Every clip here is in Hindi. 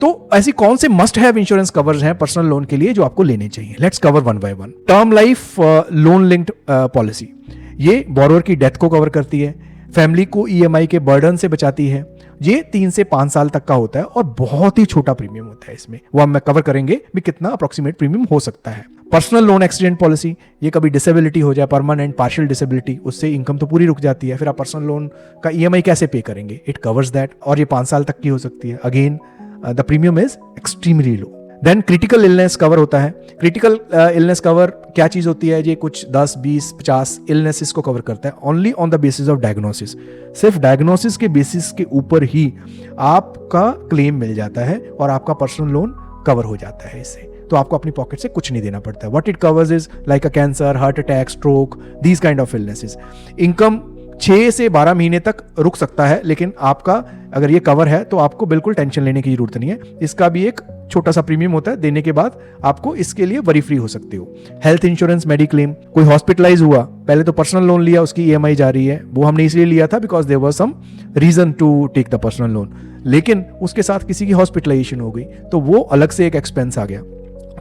तो ऐसी कौन से मस्ट हैव इंश्योरेंस कवर्स हैं पर्सनल लोन के लिए जो आपको लेने चाहिए? Let's cover one by one. Term life loan linked policy, ये बोरोवर की डेथ को कवर करती है, फैमिली को ईएमआई के बर्डन से बचाती है। ये 3 से 5 साल तक का होता है और बहुत ही छोटा प्रीमियम होता है इसमें, वो हम कवर करेंगे भी कितना अप्रोक्सीमेट प्रीमियम हो सकता है। पर्सनल लोन एक्सीडेंट पॉलिसी, ये कभी डिसेबिलिटी हो जाए, परमानेंट पार्शियल डिसेबिलिटी, उससे इनकम तो पूरी रुक जाती है, फिर आप पर्सनल लोन का ईएमआई कैसे पे करेंगे? इट कवर्स दैट, और ये 5 साल तक की हो सकती है। Again the premium is extremely low. Then critical illness cover होता है। क्रिटिकल इलनेस कवर क्या चीज होती है? ये कुछ 10, 20, 50 इलनेसेस को कवर करता है, only on the basis of diagnosis. सिर्फ डायग्नोसिस के बेसिस के ऊपर ही आपका क्लेम मिल जाता है और आपका पर्सनल लोन कवर हो जाता है इससे, तो आपको अपनी पॉकेट से कुछ नहीं देना पड़ता है। What it covers is like a cancer, heart attack, stroke, these kind of illnesses. Income 6 से 12 महीने तक रुक सकता है, लेकिन आपका अगर ये कवर है तो आपको बिल्कुल टेंशन लेने की जरूरत नहीं है। इसका भी एक छोटा सा प्रीमियम होता है, देने के बाद आपको इसके लिए वरी फ्री हो सकते हो। हेल्थ इंश्योरेंस, मेडिक्लेम, कोई हॉस्पिटलाइज हुआ, पहले तो पर्सनल लोन लिया, उसकी ईएमआई जा रही है, वो हमने इसलिए लिया था because there was some reason to take the personal loan, लेकिन उसके साथ किसी की हॉस्पिटलाइजेशन हो गई तो वो अलग से एक एक्सपेंस आ गया,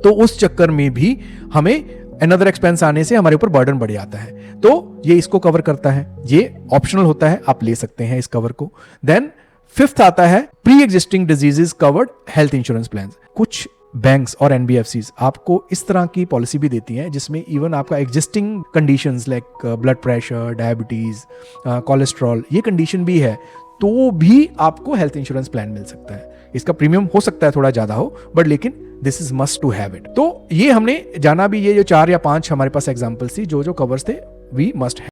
तो उस चक्कर में भी हमें अनदर एक्सपेंस आने से हमारे ऊपर बर्डन बढ़ जाता है, तो ये इसको कवर करता है। ये ऑप्शनल होता है, आप ले सकते हैं इस कवर को। देन 5th आता है pre existing diseases covered health insurance plan. कुछ बैंक्स और एनबीएफसीज आपको इस तरह की पॉलिसी भी देती हैं जिसमें इवन आपका existing conditions like blood pressure, diabetes, cholesterol, ये कंडीशन भी है, तो भी आपको हेल्थ इंश्योरेंस प्लान मिल सकता है। इसका प्रीमियम हो सकता है थोड़ा ज्यादा हो, बट लेकिन this is must to have it. तो ये हमने जाना भी, ये जो 4 या 5 हमारे पास एग्जांपल्स थी जो कवर्स थे वी मस्ट हैव।